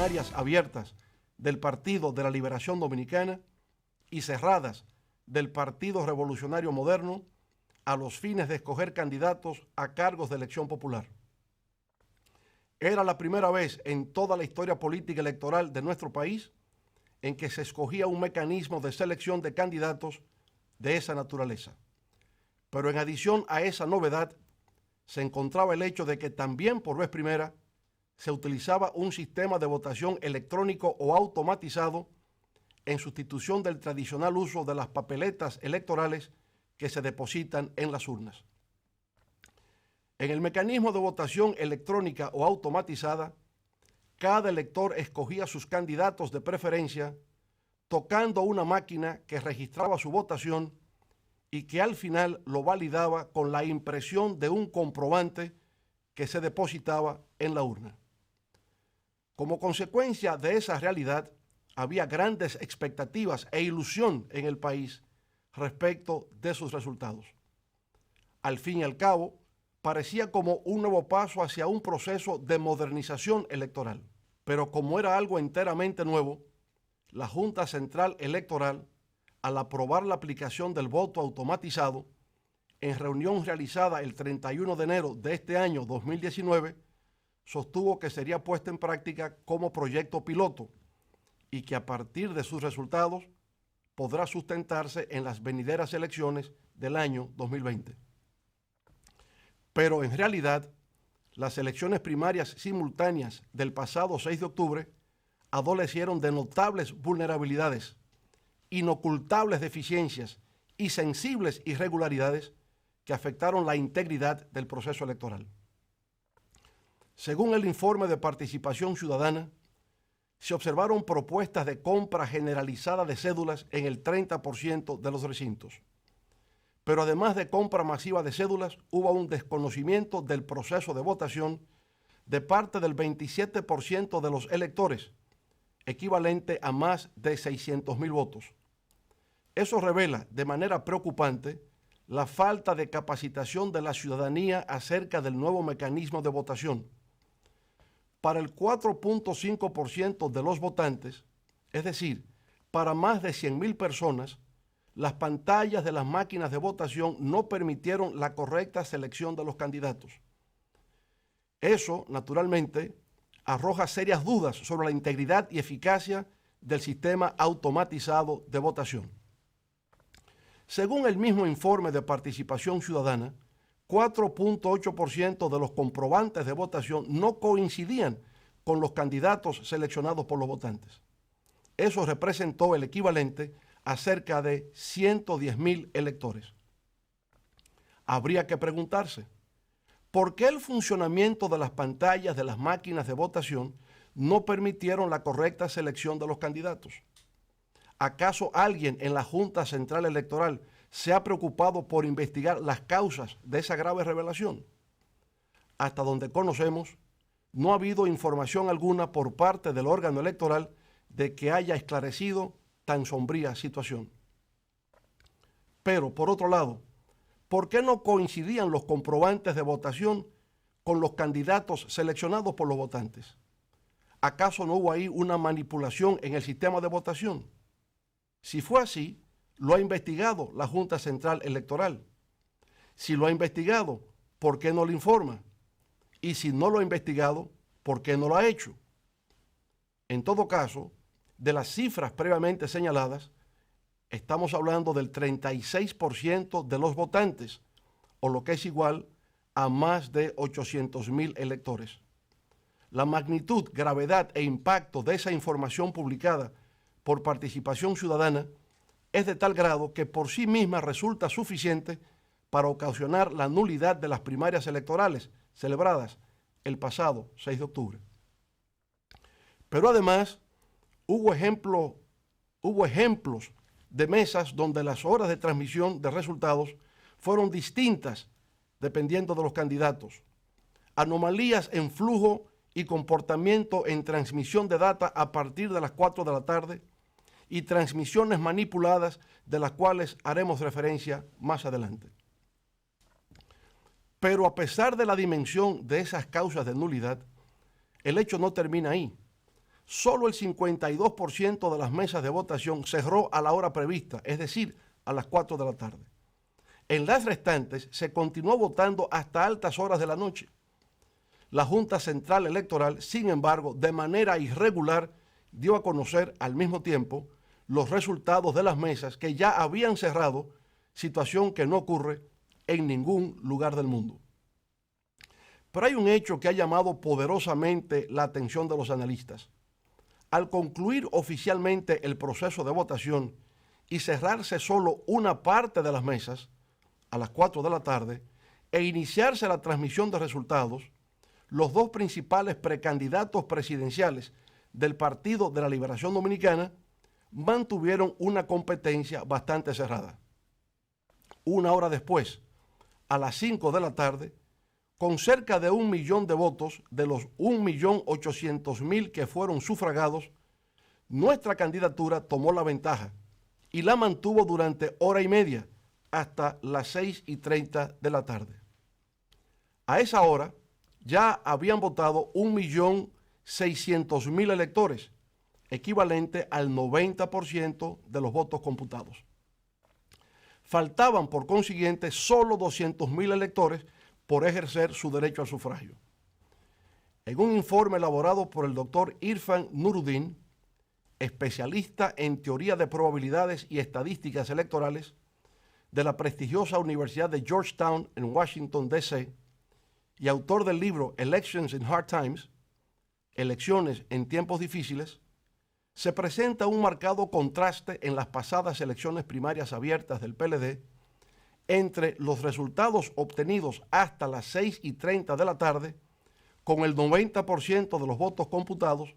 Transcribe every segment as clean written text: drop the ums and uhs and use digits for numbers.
primarias abiertas del Partido de la Liberación Dominicana y cerradas del Partido Revolucionario Moderno a los fines de escoger candidatos a cargos de elección popular. Era la primera vez en toda la historia política electoral de nuestro país en que se escogía un mecanismo de selección de candidatos de esa naturaleza. Pero en adición a esa novedad, se encontraba el hecho de que también por vez primera se utilizaba un sistema de votación electrónico o automatizado en sustitución del tradicional uso de las papeletas electorales que se depositan en las urnas. En el mecanismo de votación electrónica o automatizada, cada elector escogía sus candidatos de preferencia tocando una máquina que registraba su votación y que al final lo validaba con la impresión de un comprobante que se depositaba en la urna. Como consecuencia de esa realidad, había grandes expectativas e ilusión en el país respecto de sus resultados. Al fin y al cabo, parecía como un nuevo paso hacia un proceso de modernización electoral. Pero como era algo enteramente nuevo, la Junta Central Electoral, al aprobar la aplicación del voto automatizado, en reunión realizada el 31 de enero de este año 2019, sostuvo que sería puesta en práctica como proyecto piloto y que a partir de sus resultados podrá sustentarse en las venideras elecciones del año 2020. Pero en realidad, las elecciones primarias simultáneas del pasado 6 de octubre adolecieron de notables vulnerabilidades, inocultables deficiencias y sensibles irregularidades que afectaron la integridad del proceso electoral. Según el informe de participación ciudadana, se observaron propuestas de compra generalizada de cédulas en el 30% de los recintos. Pero además de compra masiva de cédulas, hubo un desconocimiento del proceso de votación de parte del 27% de los electores, equivalente a más de 600,000 votos. Eso revela de manera preocupante la falta de capacitación de la ciudadanía acerca del nuevo mecanismo de votación. Para el 4.5% de los votantes, es decir, para más de 100,000 personas, las pantallas de las máquinas de votación no permitieron la correcta selección de los candidatos. Eso, naturalmente, arroja serias dudas sobre la integridad y eficacia del sistema automatizado de votación. Según el mismo informe de participación ciudadana, 4.8% de los comprobantes de votación no coincidían con los candidatos seleccionados por los votantes. Eso representó el equivalente a cerca de 110,000 electores. Habría que preguntarse, ¿por qué el funcionamiento de las pantallas de las máquinas de votación no permitieron la correcta selección de los candidatos? ¿Acaso alguien en la Junta Central Electoral se ha preocupado por investigar las causas de esa grave revelación? Hasta donde conocemos, no ha habido información alguna por parte del órgano electoral de que haya esclarecido tan sombría situación. Pero, por otro lado, ¿por qué no coincidían los comprobantes de votación con los candidatos seleccionados por los votantes? ¿Acaso no hubo ahí una manipulación en el sistema de votación? Si fue así, lo ha investigado la Junta Central Electoral. Si lo ha investigado, ¿por qué no lo informa? Y si no lo ha investigado, ¿por qué no lo ha hecho? En todo caso, de las cifras previamente señaladas, estamos hablando del 36% de los votantes, o lo que es igual a más de 800,000 electores. La magnitud, gravedad e impacto de esa información publicada por participación ciudadana es de tal grado que por sí misma resulta suficiente para ocasionar la nulidad de las primarias electorales celebradas el pasado 6 de octubre. Pero además, hubo ejemplos de mesas donde las horas de transmisión de resultados fueron distintas dependiendo de los candidatos. Anomalías en flujo y comportamiento en transmisión de data a partir de las 4 de la tarde y transmisiones manipuladas de las cuales haremos referencia más adelante. Pero a pesar de la dimensión de esas causas de nulidad, el hecho no termina ahí. solo el 52% de las mesas de votación cerró a la hora prevista, es decir, a las 4 de la tarde. En las restantes se continuó votando hasta altas horas de la noche. La Junta Central Electoral, sin embargo, de manera irregular, dio a conocer al mismo tiempo los resultados de las mesas que ya habían cerrado, situación que no ocurre en ningún lugar del mundo. Pero hay un hecho que ha llamado poderosamente la atención de los analistas. Al concluir oficialmente el proceso de votación y cerrarse solo una parte de las mesas, a las 4 de la tarde, e iniciarse la transmisión de resultados, los dos principales precandidatos presidenciales del Partido de la Liberación Dominicana mantuvieron una competencia bastante cerrada. Una hora después, a las 5 de la tarde, con cerca de 1 millón de votos de los 1.800.000 que fueron sufragados, nuestra candidatura tomó la ventaja y la mantuvo durante hora y media hasta las 6:30 de la tarde. A esa hora ya habían votado 1.600.000 electores, equivalente al 90% de los votos computados. Faltaban, por consiguiente, solo 200.000 electores por ejercer su derecho al sufragio. En un informe elaborado por el doctor Irfan Nuruddin, especialista en teoría de probabilidades y estadísticas electorales de la prestigiosa Universidad de Georgetown en Washington, D.C., y autor del libro Elections in Hard Times, Elecciones en tiempos difíciles, se presenta un marcado contraste en las pasadas elecciones primarias abiertas del PLD entre los resultados obtenidos hasta las 6:30 de la tarde, con el 90% de los votos computados,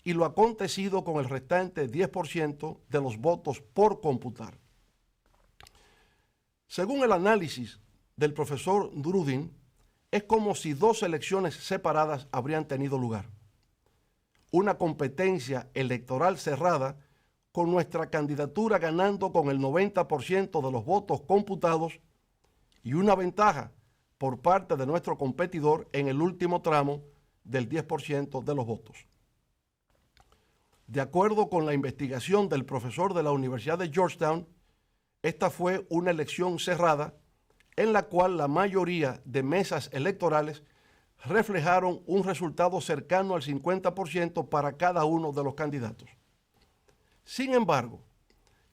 y lo acontecido con el restante 10% de los votos por computar. Según el análisis del profesor Nuruddin, es como si dos elecciones separadas habrían tenido lugar. Una competencia electoral cerrada, con nuestra candidatura ganando con el 90% de los votos computados, y una ventaja por parte de nuestro competidor en el último tramo del 10% de los votos. De acuerdo con la investigación del profesor de la Universidad de Georgetown, esta fue una elección cerrada en la cual la mayoría de mesas electorales reflejaron un resultado cercano al 50% para cada uno de los candidatos. Sin embargo,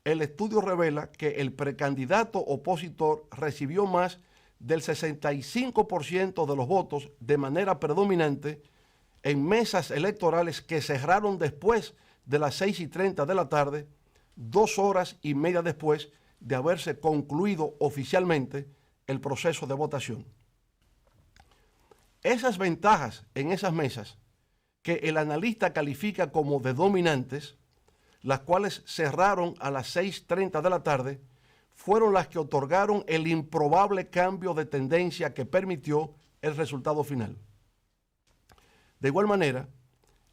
el estudio revela que el precandidato opositor recibió más del 65% de los votos de manera predominante en mesas electorales que cerraron después de las 6:30 de la tarde, 2 horas y media después de haberse concluido oficialmente el proceso de votación. Esas ventajas en esas mesas, que el analista califica como de dominantes, las cuales cerraron a las 6:30 de la tarde, fueron las que otorgaron el improbable cambio de tendencia que permitió el resultado final. De igual manera,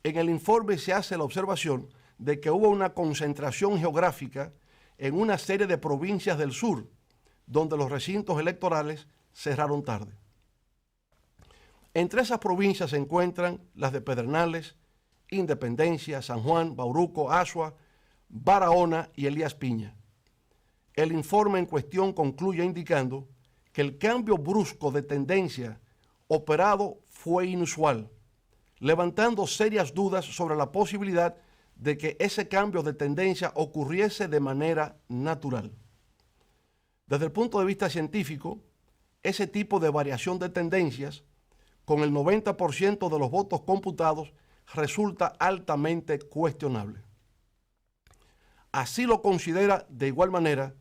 en el informe se hace la observación de que hubo una concentración geográfica en una serie de provincias del sur, donde los recintos electorales cerraron tarde. Entre esas provincias se encuentran las de Pedernales, Independencia, San Juan, Bauruco, Azua, Barahona y Elías Piña. El informe en cuestión concluye indicando que el cambio brusco de tendencia operado fue inusual, levantando serias dudas sobre la posibilidad de que ese cambio de tendencia ocurriese de manera natural. Desde el punto de vista científico, ese tipo de variación de tendencias, con el 90% de los votos computados, resulta altamente cuestionable. Así lo considera de igual manera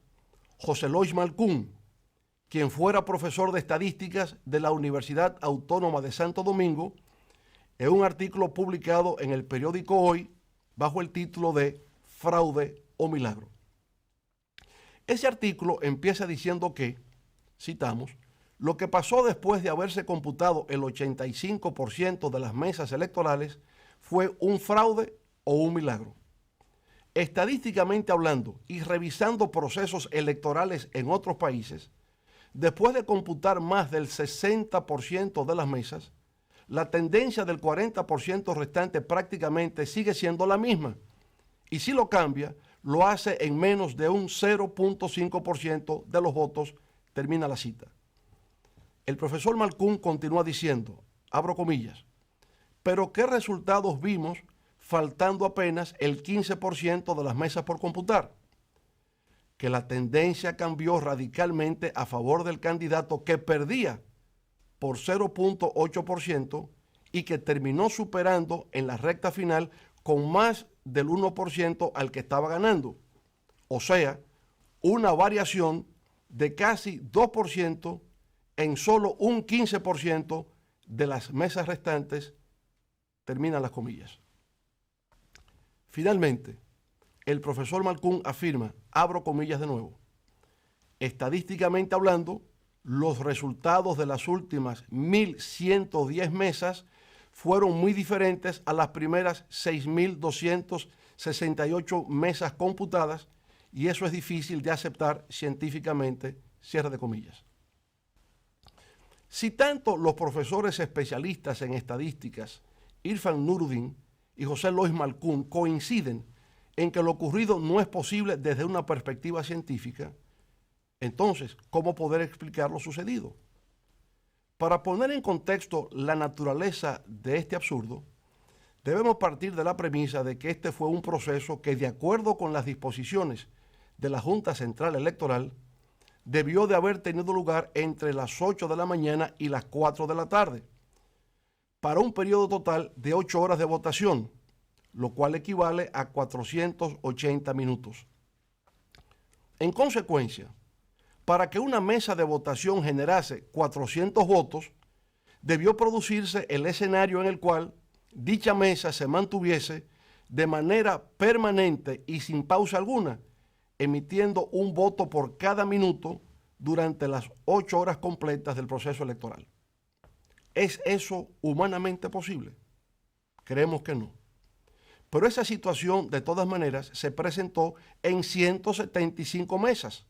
José Lois Malcún, quien fuera profesor de estadísticas de la Universidad Autónoma de Santo Domingo, en un artículo publicado en el periódico Hoy bajo el título de Fraude o Milagro. Ese artículo empieza diciendo que, citamos, lo que pasó después de haberse computado el 85% de las mesas electorales fue un fraude o un milagro. Estadísticamente hablando y revisando procesos electorales en otros países, después de computar más del 60% de las mesas, la tendencia del 40% restante prácticamente sigue siendo la misma. Y si lo cambia, lo hace en menos de un 0.5% de los votos, termina la cita. El profesor Malkoun continúa diciendo, abro comillas, pero ¿qué resultados vimos faltando apenas el 15% de las mesas por computar? Que la tendencia cambió radicalmente a favor del candidato que perdía por 0.8% y que terminó superando en la recta final con más del 1% al que estaba ganando. O sea, una variación de casi 2% en solo un 15% de las mesas restantes, terminan las comillas. Finalmente, el profesor Malkoun afirma, abro comillas de nuevo, estadísticamente hablando, los resultados de las últimas 1.110 mesas fueron muy diferentes a las primeras 6.268 mesas computadas y eso es difícil de aceptar científicamente, cierre de comillas. Si tanto los profesores especialistas en estadísticas, Irfan Nuruddin y José Lois Malkoun, coinciden en que lo ocurrido no es posible desde una perspectiva científica, entonces, ¿cómo poder explicar lo sucedido? Para poner en contexto la naturaleza de este absurdo, debemos partir de la premisa de que este fue un proceso que, de acuerdo con las disposiciones de la Junta Central Electoral, debió de haber tenido lugar entre las 8 de la mañana y las 4 de la tarde, para un periodo total de 8 horas de votación, lo cual equivale a 480 minutos. En consecuencia, para que una mesa de votación generase 400 votos, debió producirse el escenario en el cual dicha mesa se mantuviese de manera permanente y sin pausa alguna, emitiendo un voto por cada minuto durante las 8 horas completas del proceso electoral. ¿Es eso humanamente posible? Creemos que no. Pero esa situación, de todas maneras, se presentó en 175 mesas,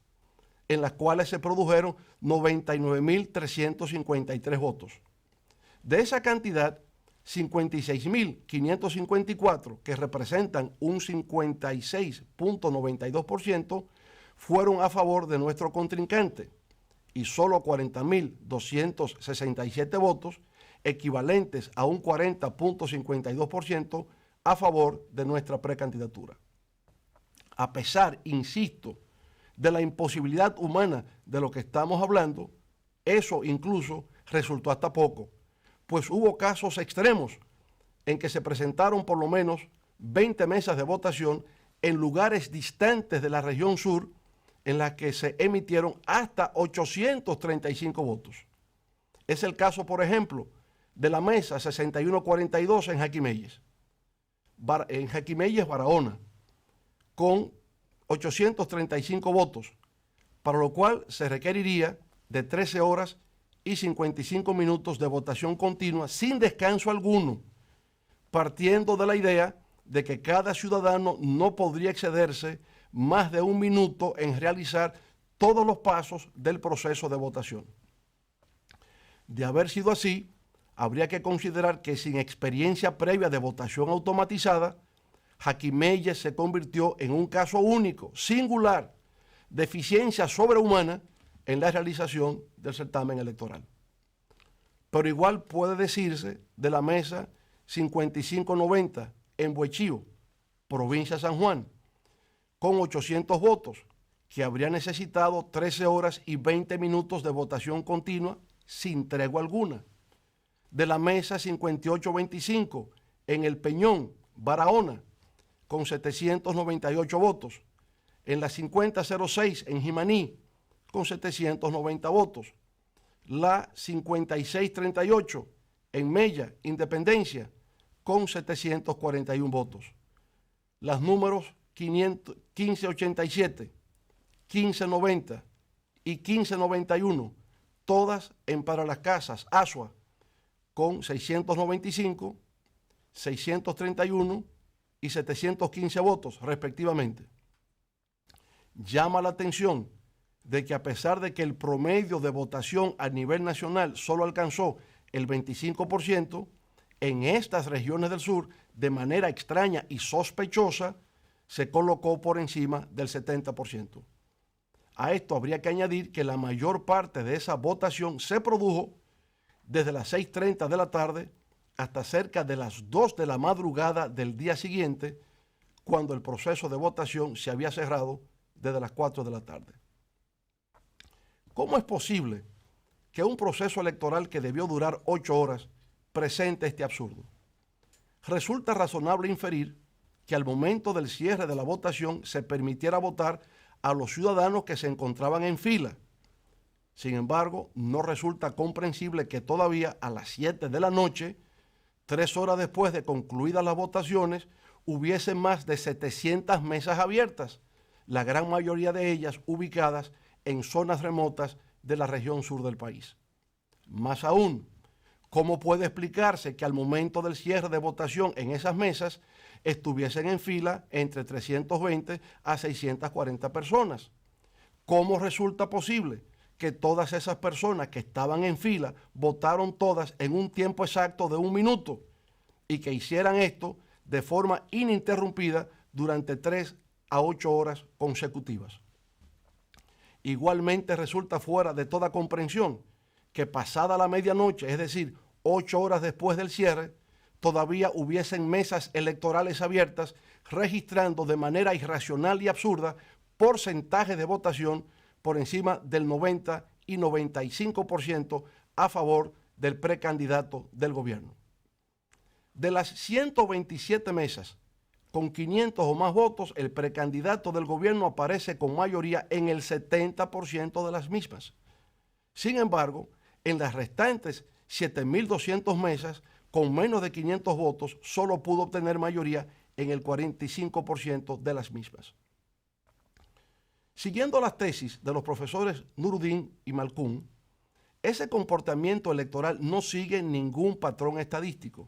en las cuales se produjeron 99.353 votos. De esa cantidad, 56.554, que representan un 56.92%, fueron a favor de nuestro contrincante y solo 40.267 votos, equivalentes a un 40.52%, a favor de nuestra precandidatura. A pesar, insisto, de la imposibilidad humana de lo que estamos hablando, eso incluso resultó hasta poco, pues hubo casos extremos en que se presentaron por lo menos 20 mesas de votación en lugares distantes de la región sur, en las que se emitieron hasta 835 votos. Es el caso, por ejemplo, de la mesa 6142 en Jaquimelles, Barahona, con 835 votos, para lo cual se requeriría de 13 horas y 55 minutos de votación continua sin descanso alguno, partiendo de la idea de que cada ciudadano no podría excederse más de un minuto en realizar todos los pasos del proceso de votación. De haber sido así, habría que considerar que sin experiencia previa de votación automatizada, Jaquimelles se convirtió en un caso único, singular, de eficiencia sobrehumana en la realización del certamen electoral. Pero igual puede decirse de la mesa 5590 en Buechío, provincia de San Juan, con 800 votos, que habría necesitado 13 horas y 20 minutos de votación continua sin tregua alguna. De la mesa 5825 en El Peñón, Barahona, con 798 votos. En la 5006 en Jimaní, con 790 votos. La 5638 en Mella, Independencia, con 741 votos. Las números 1587, 1590 y 1591, todas en Para las Casas, Asua, con 695, 631 y 715 votos, respectivamente. Llama la atención de que, a pesar de que el promedio de votación a nivel nacional solo alcanzó el 25%, en estas regiones del sur, de manera extraña y sospechosa, se colocó por encima del 70%. A esto habría que añadir que la mayor parte de esa votación se produjo desde las 6:30 de la tarde hasta cerca de las 2 de la madrugada del día siguiente, cuando el proceso de votación se había cerrado desde las 4 de la tarde. ¿Cómo es posible que un proceso electoral que debió durar 8 horas presente este absurdo? Resulta razonable inferir que al momento del cierre de la votación se permitiera votar a los ciudadanos que se encontraban en fila. Sin embargo, no resulta comprensible que todavía a las 7 de la noche, 3 horas después de concluidas las votaciones, hubiese más de 700 mesas abiertas, la gran mayoría de ellas ubicadas en zonas remotas de la región sur del país. Más aún, ¿cómo puede explicarse que al momento del cierre de votación en esas mesas estuviesen en fila entre 320 a 640 personas? ¿Cómo resulta posible que todas esas personas que estaban en fila votaron todas en un tiempo exacto de 1 minuto y que hicieran esto de forma ininterrumpida durante 3 a 8 horas consecutivas? Igualmente resulta fuera de toda comprensión que pasada la medianoche, es decir, 8 horas después del cierre, todavía hubiesen mesas electorales abiertas registrando de manera irracional y absurda porcentajes de votación por encima del 90 y 95% a favor del precandidato del gobierno. De las 127 mesas con 500 o más votos, el precandidato del gobierno aparece con mayoría en el 70% de las mismas. Sin embargo, en las restantes 7.200 mesas, con menos de 500 votos, solo pudo obtener mayoría en el 45% de las mismas. Siguiendo las tesis de los profesores Nuruddin y Malkoun, ese comportamiento electoral no sigue ningún patrón estadístico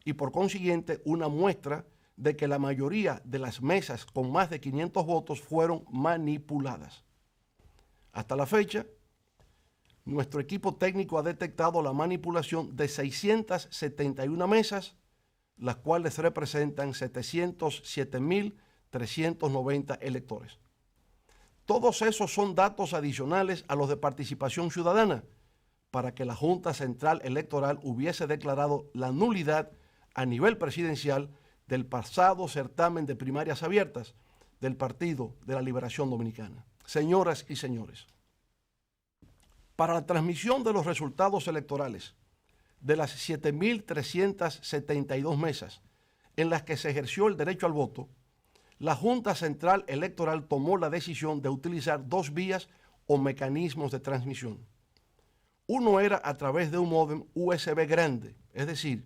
y por consiguiente una muestra de que la mayoría de las mesas con más de 500 votos fueron manipuladas. Hasta la fecha, nuestro equipo técnico ha detectado la manipulación de 671 mesas, las cuales representan 707.390 electores. Todos esos son datos adicionales a los de participación ciudadana, para que la Junta Central Electoral hubiese declarado la nulidad a nivel presidencial del pasado certamen de primarias abiertas del Partido de la Liberación Dominicana. Señoras y señores, para la transmisión de los resultados electorales de las 7.372 mesas en las que se ejerció el derecho al voto, la Junta Central Electoral tomó la decisión de utilizar 2 vías o mecanismos de transmisión. Uno era a través de un módem USB grande, es decir,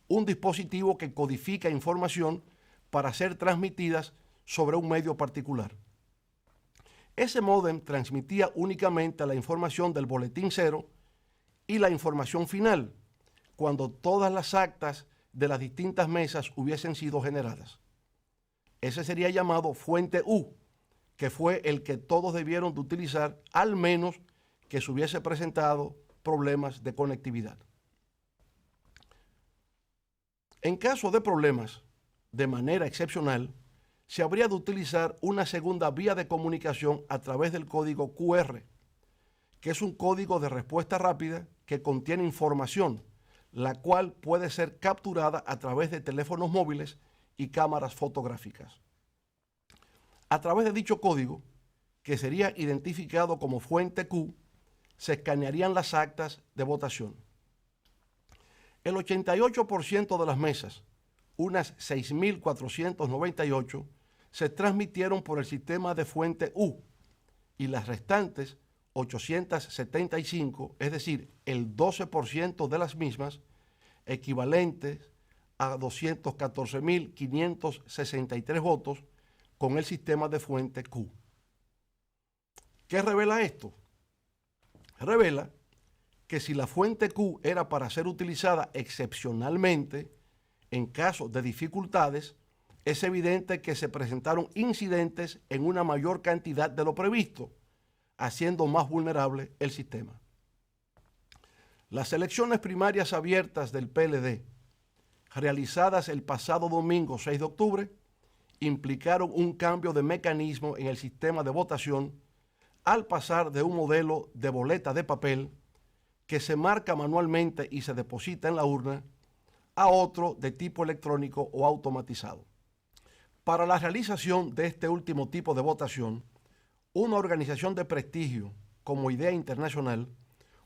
un dispositivo que codifica información para ser transmitidas sobre un medio particular. Ese módem transmitía únicamente la información del boletín cero y la información final, cuando todas las actas de las distintas mesas hubiesen sido generadas. Ese sería llamado fuente U, que fue el que todos debieron de utilizar, al menos que se hubiese presentado problemas de conectividad. En caso de problemas, de manera excepcional, se habría de utilizar una segunda vía de comunicación a través del código QR, que es un código de respuesta rápida que contiene información, la cual puede ser capturada a través de teléfonos móviles y cámaras fotográficas. A través de dicho código, que sería identificado como fuente Q, se escanearían las actas de votación. El 88% de las mesas, unas 6.498, se transmitieron por el sistema de fuente U y las restantes 875, es decir, el 12% de las mismas, equivalentes a 214.563 votos con el sistema de fuente Q. ¿Qué revela esto? Revela que si la fuente Q era para ser utilizada excepcionalmente en caso de dificultades, es evidente que se presentaron incidentes en una mayor cantidad de lo previsto, haciendo más vulnerable el sistema. Las elecciones primarias abiertas del PLD, realizadas el pasado domingo 6 de octubre, implicaron un cambio de mecanismo en el sistema de votación al pasar de un modelo de boleta de papel que se marca manualmente y se deposita en la urna a otro de tipo electrónico o automatizado. Para la realización de este último tipo de votación, una organización de prestigio como Idea Internacional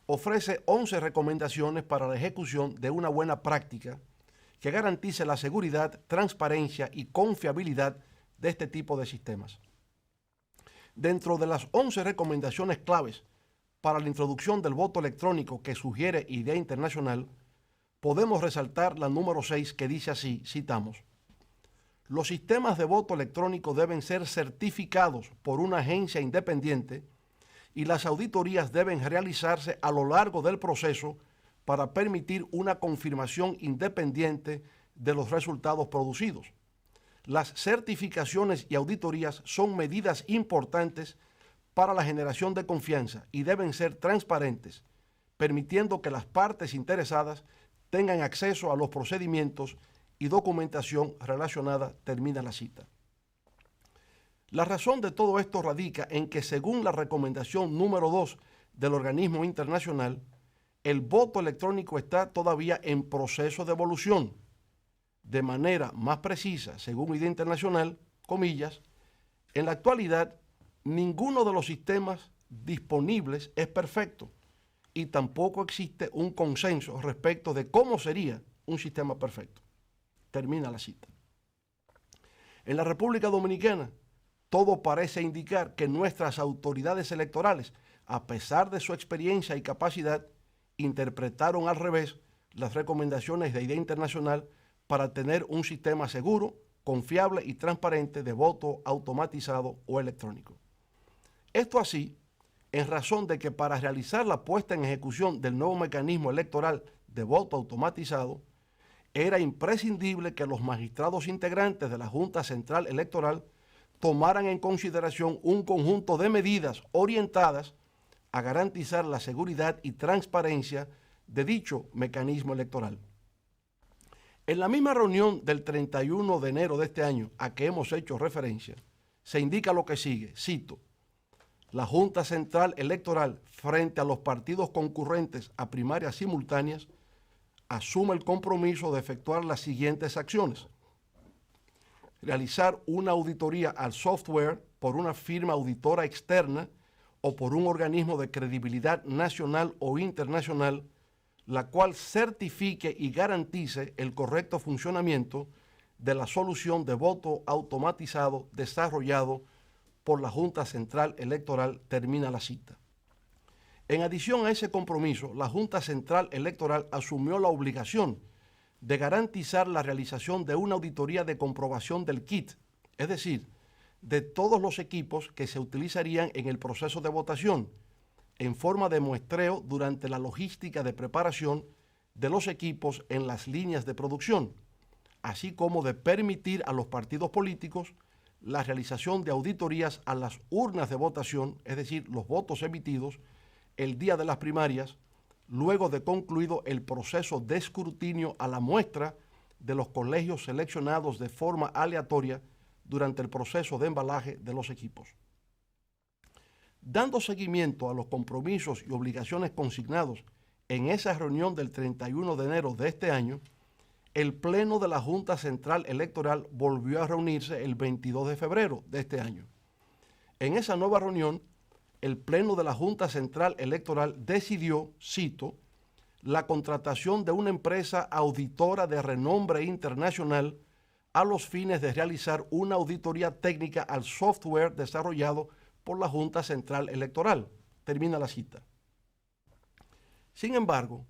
ofrece 11 recomendaciones para la ejecución de una buena práctica que garantice la seguridad, transparencia y confiabilidad de este tipo de sistemas. Dentro de las 11 recomendaciones claves para la introducción del voto electrónico que sugiere Idea Internacional, podemos resaltar la número 6 que dice así, citamos: los sistemas de voto electrónico deben ser certificados por una agencia independiente y las auditorías deben realizarse a lo largo del proceso para permitir una confirmación independiente de los resultados producidos. Las certificaciones y auditorías son medidas importantes para la generación de confianza y deben ser transparentes, permitiendo que las partes interesadas tengan acceso a los procedimientos y documentación relacionada, termina la cita. La razón de todo esto radica en que, según la recomendación número 2 del organismo internacional, el voto electrónico está todavía en proceso de evolución. De manera más precisa, según Idea Internacional, comillas, en la actualidad, ninguno de los sistemas disponibles es perfecto y tampoco existe un consenso respecto de cómo sería un sistema perfecto. Termina la cita. En la República Dominicana, todo parece indicar que nuestras autoridades electorales, a pesar de su experiencia y capacidad, interpretaron al revés las recomendaciones de Idea Internacional para tener un sistema seguro, confiable y transparente de voto automatizado o electrónico. Esto así, en razón de que para realizar la puesta en ejecución del nuevo mecanismo electoral de voto automatizado, era imprescindible que los magistrados integrantes de la Junta Central Electoral tomaran en consideración un conjunto de medidas orientadas a garantizar la seguridad y transparencia de dicho mecanismo electoral. En la misma reunión del 31 de enero de este año a que hemos hecho referencia, se indica lo que sigue, cito: la Junta Central Electoral, frente a los partidos concurrentes a primarias simultáneas, asume el compromiso de efectuar las siguientes acciones: realizar una auditoría al software por una firma auditora externa o por un organismo de credibilidad nacional o internacional, la cual certifique y garantice el correcto funcionamiento de la solución de voto automatizado desarrollado por la Junta Central Electoral, termina la cita. En adición a ese compromiso, la Junta Central Electoral asumió la obligación de garantizar la realización de una auditoría de comprobación del kit, es decir, de todos los equipos que se utilizarían en el proceso de votación, en forma de muestreo durante la logística de preparación de los equipos en las líneas de producción, así como de permitir a los partidos políticos la realización de auditorías a las urnas de votación, es decir, los votos emitidos el día de las primarias, luego de concluido el proceso de escrutinio a la muestra de los colegios seleccionados de forma aleatoria durante el proceso de embalaje de los equipos. Dando seguimiento a los compromisos y obligaciones consignados en esa reunión del 31 de enero de este año, el Pleno de la Junta Central Electoral volvió a reunirse el 22 de febrero de este año. En esa nueva reunión, el Pleno de la Junta Central Electoral decidió, cito, la contratación de una empresa auditora de renombre internacional a los fines de realizar una auditoría técnica al software desarrollado por la Junta Central Electoral. Termina la cita. Sin embargo,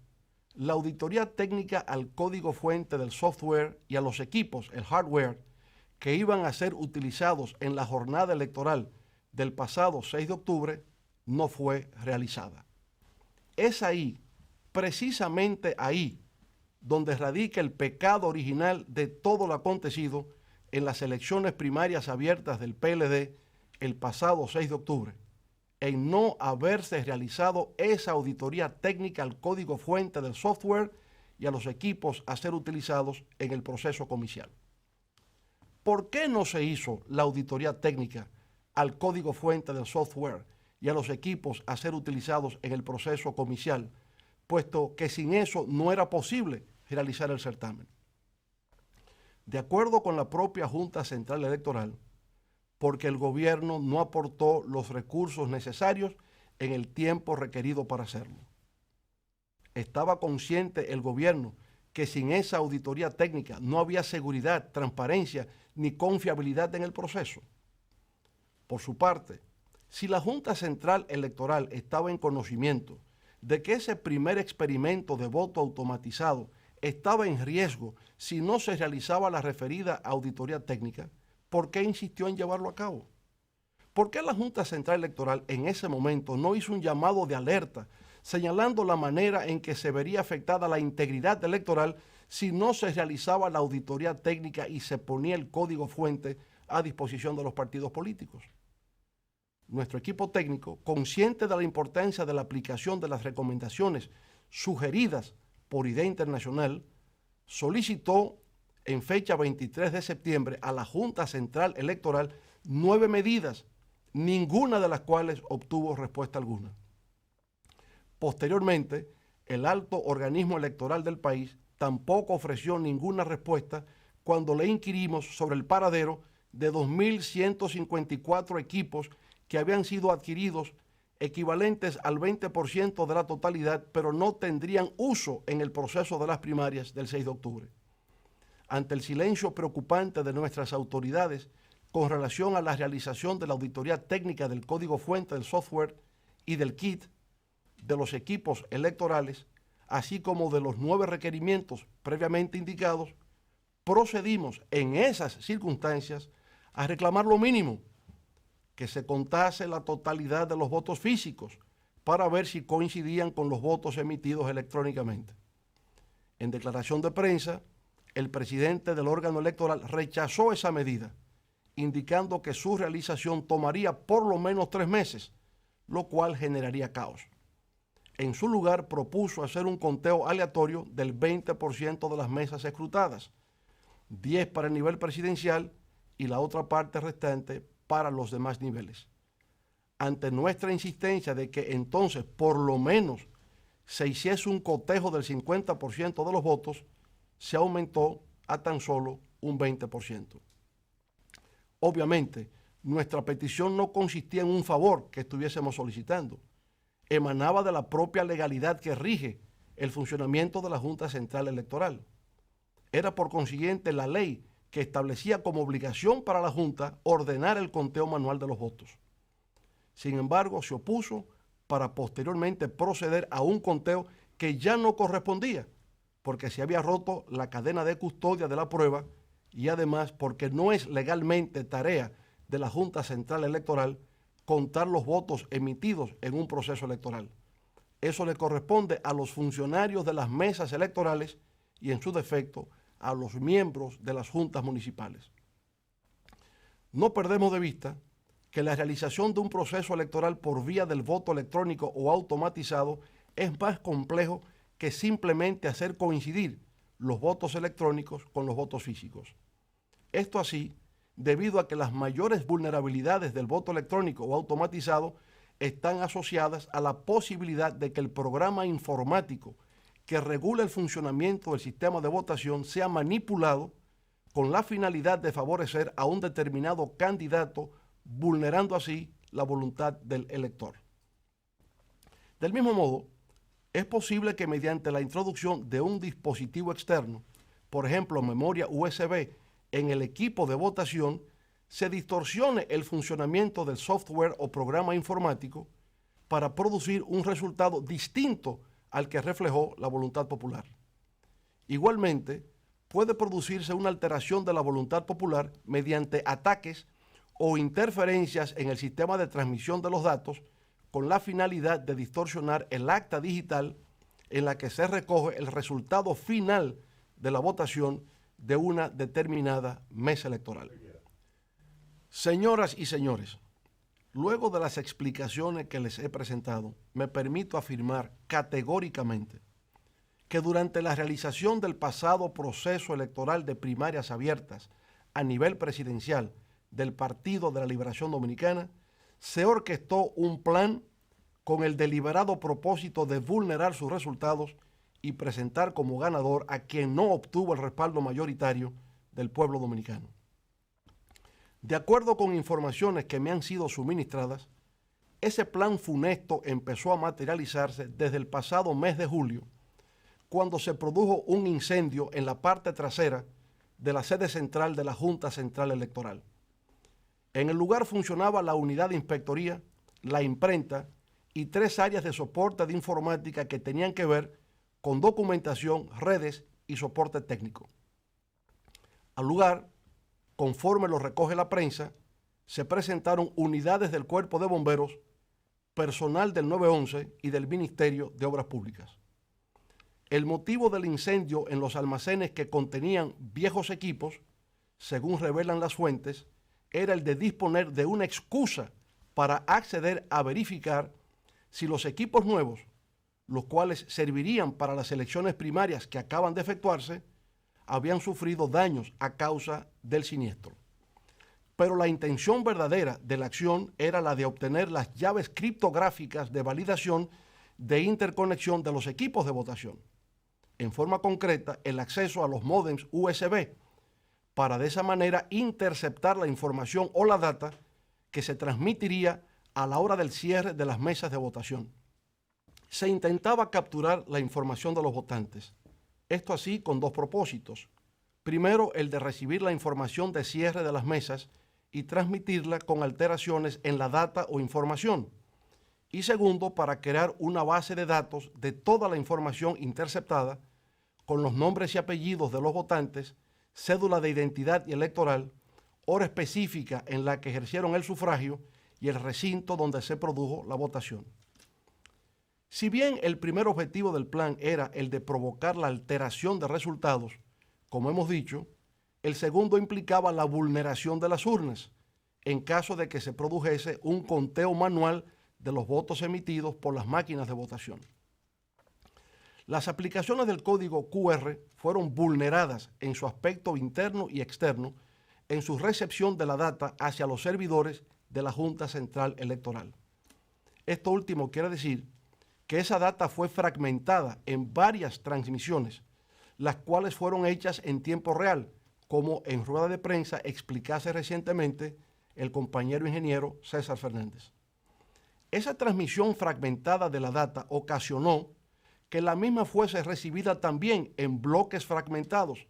la auditoría técnica al código fuente del software y a los equipos, el hardware, que iban a ser utilizados en la jornada electoral del pasado 6 de octubre, no fue realizada. Es ahí, precisamente ahí, donde radica el pecado original de todo lo acontecido en las elecciones primarias abiertas del PLD el pasado 6 de octubre, en no haberse realizado esa auditoría técnica al código fuente del software y a los equipos a ser utilizados en el proceso comicial. ¿Por qué no se hizo la auditoría técnica al código fuente del software y a los equipos a ser utilizados en el proceso comicial, puesto que sin eso no era posible realizar el certamen? De acuerdo con la propia Junta Central Electoral, porque el gobierno no aportó los recursos necesarios en el tiempo requerido para hacerlo. Estaba consciente el gobierno que sin esa auditoría técnica no había seguridad, transparencia ni confiabilidad en el proceso. Por su parte, si la Junta Central Electoral estaba en conocimiento de que ese primer experimento de voto automatizado estaba en riesgo si no se realizaba la referida auditoría técnica, ¿por qué insistió en llevarlo a cabo? ¿Por qué la Junta Central Electoral en ese momento no hizo un llamado de alerta señalando la manera en que se vería afectada la integridad electoral si no se realizaba la auditoría técnica y se ponía el código fuente a disposición de los partidos políticos? Nuestro equipo técnico, consciente de la importancia de la aplicación de las recomendaciones sugeridas por IDEA Internacional, solicitó en fecha 23 de septiembre a la Junta Central Electoral 9 medidas, ninguna de las cuales obtuvo respuesta alguna. Posteriormente, el alto organismo electoral del país tampoco ofreció ninguna respuesta cuando le inquirimos sobre el paradero de 2.154 equipos que habían sido adquiridos, equivalentes al 20% de la totalidad, pero no tendrían uso en el proceso de las primarias del 6 de octubre. Ante el silencio preocupante de nuestras autoridades con relación a la realización de la auditoría técnica del código fuente del software y del kit de los equipos electorales, así como de los 9 requerimientos previamente indicados, procedimos en esas circunstancias a reclamar lo mínimo, que se contase la totalidad de los votos físicos para ver si coincidían con los votos emitidos electrónicamente. En declaración de prensa, el presidente del órgano electoral rechazó esa medida, indicando que su realización tomaría por lo menos 3 meses, lo cual generaría caos. En su lugar, propuso hacer un conteo aleatorio del 20% de las mesas escrutadas, 10 para el nivel presidencial y la otra parte restante para los demás niveles. Ante nuestra insistencia de que entonces por lo menos se hiciese un cotejo del 50% de los votos, se aumentó a tan solo un 20%. Obviamente, nuestra petición no consistía en un favor que estuviésemos solicitando. Emanaba de la propia legalidad que rige el funcionamiento de la Junta Central Electoral. Era por consiguiente la ley que establecía como obligación para la Junta ordenar el conteo manual de los votos. Sin embargo, se opuso para posteriormente proceder a un conteo que ya no correspondía, porque se había roto la cadena de custodia de la prueba y además porque no es legalmente tarea de la Junta Central Electoral contar los votos emitidos en un proceso electoral. Eso le corresponde a los funcionarios de las mesas electorales y, en su defecto, a los miembros de las juntas municipales. No perdemos de vista que la realización de un proceso electoral por vía del voto electrónico o automatizado es más complejo que simplemente hacer coincidir los votos electrónicos con los votos físicos. Esto así, debido a que las mayores vulnerabilidades del voto electrónico o automatizado están asociadas a la posibilidad de que el programa informático que regula el funcionamiento del sistema de votación sea manipulado con la finalidad de favorecer a un determinado candidato, vulnerando así la voluntad del elector. Del mismo modo, es posible que mediante la introducción de un dispositivo externo, por ejemplo memoria USB, en el equipo de votación, se distorsione el funcionamiento del software o programa informático para producir un resultado distinto al que reflejó la voluntad popular. Igualmente, puede producirse una alteración de la voluntad popular mediante ataques o interferencias en el sistema de transmisión de los datos con la finalidad de distorsionar el acta digital en la que se recoge el resultado final de la votación de una determinada mesa electoral. Señoras y señores, Luego de las explicaciones que les he presentado, me permito afirmar categóricamente que durante la realización del pasado proceso electoral de primarias abiertas a nivel presidencial del Partido de la Liberación Dominicana, se orquestó un plan con el deliberado propósito de vulnerar sus resultados y presentar como ganador a quien no obtuvo el respaldo mayoritario del pueblo dominicano. De acuerdo con informaciones que me han sido suministradas, ese plan funesto empezó a materializarse desde el pasado mes de julio, cuando se produjo un incendio en la parte trasera de la sede central de la Junta Central Electoral. En el lugar funcionaba la unidad de inspectoría, la imprenta y 3 áreas de soporte de informática que tenían que ver con documentación, redes y soporte técnico. Al lugar, conforme lo recoge la prensa, se presentaron unidades del Cuerpo de Bomberos, personal del 911 y del Ministerio de Obras Públicas. El motivo del incendio en los almacenes que contenían viejos equipos, según revelan las fuentes, era el de disponer de una excusa para acceder a verificar si los equipos nuevos, los cuales servirían para las elecciones primarias que acaban de efectuarse, habían sufrido daños a causa del siniestro. Pero la intención verdadera de la acción era la de obtener las llaves criptográficas de validación de interconexión de los equipos de votación. En forma concreta, el acceso a los módems USB, para de esa manera interceptar la información o la data que se transmitiría a la hora del cierre de las mesas de votación. Se intentaba capturar la información de los votantes. Esto así con 2 propósitos. Primero, el de recibir la información de cierre de las mesas y transmitirla con alteraciones en la data o información. Y segundo, para crear una base de datos de toda la información interceptada con los nombres y apellidos de los votantes, cédula de identidad y electoral, hora específica en la que ejercieron el sufragio y el recinto donde se produjo la votación. Si bien el primer objetivo del plan era el de provocar la alteración de resultados, como hemos dicho, el segundo implicaba la vulneración de las urnas, en caso de que se produjese un conteo manual de los votos emitidos por las máquinas de votación. Las aplicaciones del código QR fueron vulneradas en su aspecto interno y externo en su recepción de la data hacia los servidores de la Junta Central Electoral. Esto último quiere decir que esa data fue fragmentada en varias transmisiones, las cuales fueron hechas en tiempo real, como en rueda de prensa explicase recientemente el compañero ingeniero César Fernández. Esa transmisión fragmentada de la data ocasionó que la misma fuese recibida también en bloques fragmentados,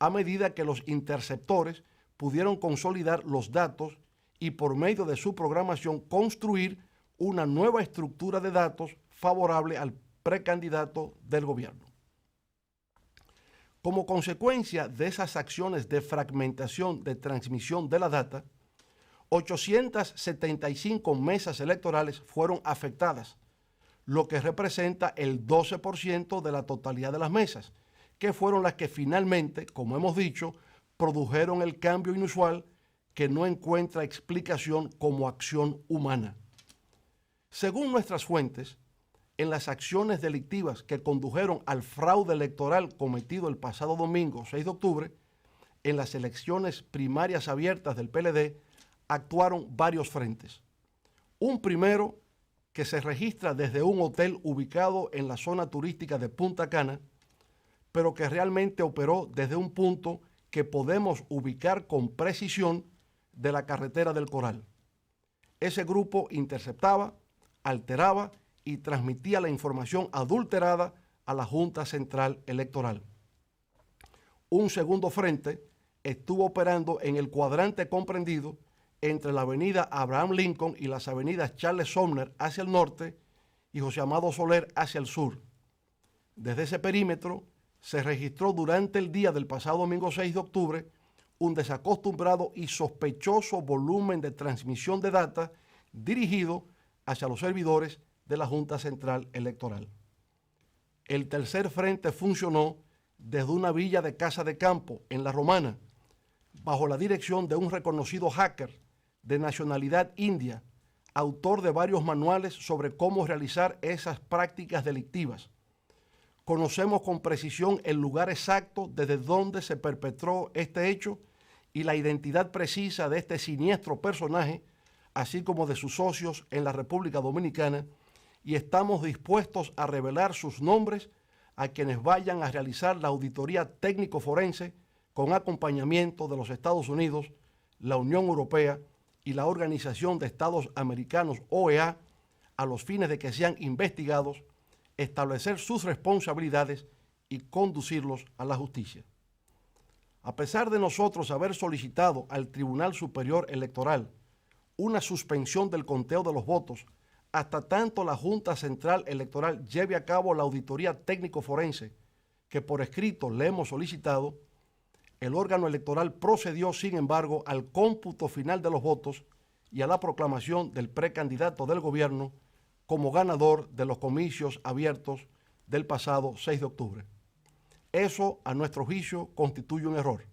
a medida que los interceptores pudieron consolidar los datos y por medio de su programación construir una nueva estructura de datos favorable al precandidato del gobierno. Como consecuencia de esas acciones de fragmentación de transmisión de la data, 875 mesas electorales fueron afectadas, lo que representa el 12% de la totalidad de las mesas, que fueron las que finalmente, como hemos dicho, produjeron el cambio inusual que no encuentra explicación como acción humana. Según nuestras fuentes, en las acciones delictivas que condujeron al fraude electoral cometido el pasado domingo 6 de octubre, en las elecciones primarias abiertas del PLD, actuaron varios frentes. Un primero que se registra desde un hotel ubicado en la zona turística de Punta Cana, pero que realmente operó desde un punto que podemos ubicar con precisión de la carretera del Coral. Ese grupo interceptaba, alteraba y transmitía la información adulterada a la Junta Central Electoral. Un segundo frente estuvo operando en el cuadrante comprendido entre la avenida Abraham Lincoln y las avenidas Charles Sumner hacia el norte y José Amado Soler hacia el sur. Desde ese perímetro se registró durante el día del pasado domingo 6 de octubre un desacostumbrado y sospechoso volumen de transmisión de data dirigido hacia los servidores de la Junta Central Electoral. El tercer frente funcionó desde una villa de Casa de Campo en La Romana, bajo la dirección de un reconocido hacker de nacionalidad india, autor de varios manuales sobre cómo realizar esas prácticas delictivas. Conocemos con precisión el lugar exacto desde donde se perpetró este hecho y la identidad precisa de este siniestro personaje, así como de sus socios en la República Dominicana, y estamos dispuestos a revelar sus nombres a quienes vayan a realizar la auditoría técnico-forense con acompañamiento de los Estados Unidos, la Unión Europea y la Organización de Estados Americanos, OEA, a los fines de que sean investigados, establecer sus responsabilidades y conducirlos a la justicia. A pesar de nosotros haber solicitado al Tribunal Superior Electoral una suspensión del conteo de los votos hasta tanto la Junta Central Electoral lleve a cabo la auditoría técnico-forense que por escrito le hemos solicitado, el órgano electoral procedió, sin embargo, al cómputo final de los votos y a la proclamación del precandidato del gobierno como ganador de los comicios abiertos del pasado 6 de octubre. Eso, a nuestro juicio, constituye un error.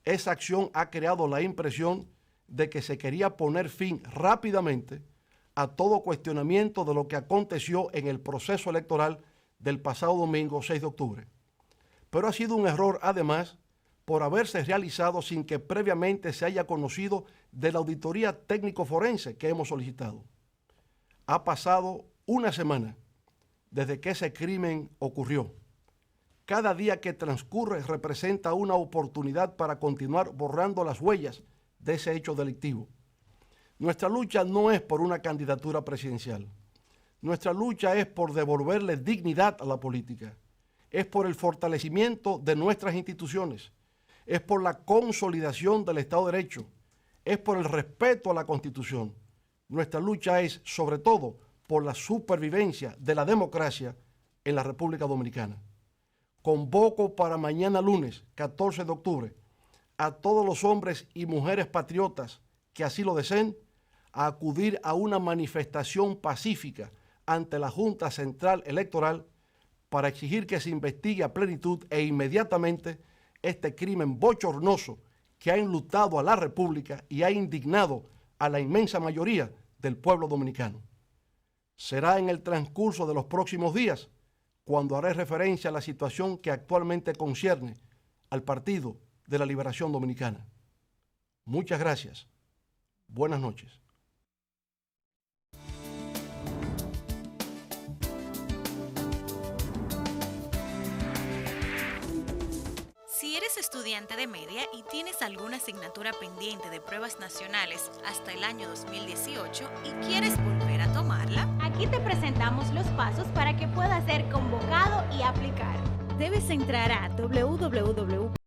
Esa acción ha creado la impresión de que se quería poner fin rápidamente a todo cuestionamiento de lo que aconteció en el proceso electoral del pasado domingo 6 de octubre. Pero ha sido un error, además, por haberse realizado sin que previamente se haya conocido de la auditoría técnico-forense que hemos solicitado. Ha pasado una semana desde que ese crimen ocurrió. Cada día que transcurre representa una oportunidad para continuar borrando las huellas de ese hecho delictivo. Nuestra lucha no es por una candidatura presidencial. Nuestra lucha es por devolverle dignidad a la política. Es por el fortalecimiento de nuestras instituciones. Es por la consolidación del Estado de Derecho. Es por el respeto a la Constitución. Nuestra lucha es, sobre todo, por la supervivencia de la democracia en la República Dominicana. Convoco para mañana lunes, 14 de octubre, a todos los hombres y mujeres patriotas que así lo deseen, a acudir a una manifestación pacífica ante la Junta Central Electoral para exigir que se investigue a plenitud e inmediatamente este crimen bochornoso que ha enlutado a la República y ha indignado a la inmensa mayoría del pueblo dominicano. Será en el transcurso de los próximos días cuando haré referencia a la situación que actualmente concierne al Partido de la Liberación Dominicana. Muchas gracias. Buenas noches. Si eres estudiante de media y tienes alguna asignatura pendiente de pruebas nacionales hasta el año 2018 y quieres volver a tomarla, aquí te presentamos los pasos para que puedas ser convocado y aplicar. debes entrar a www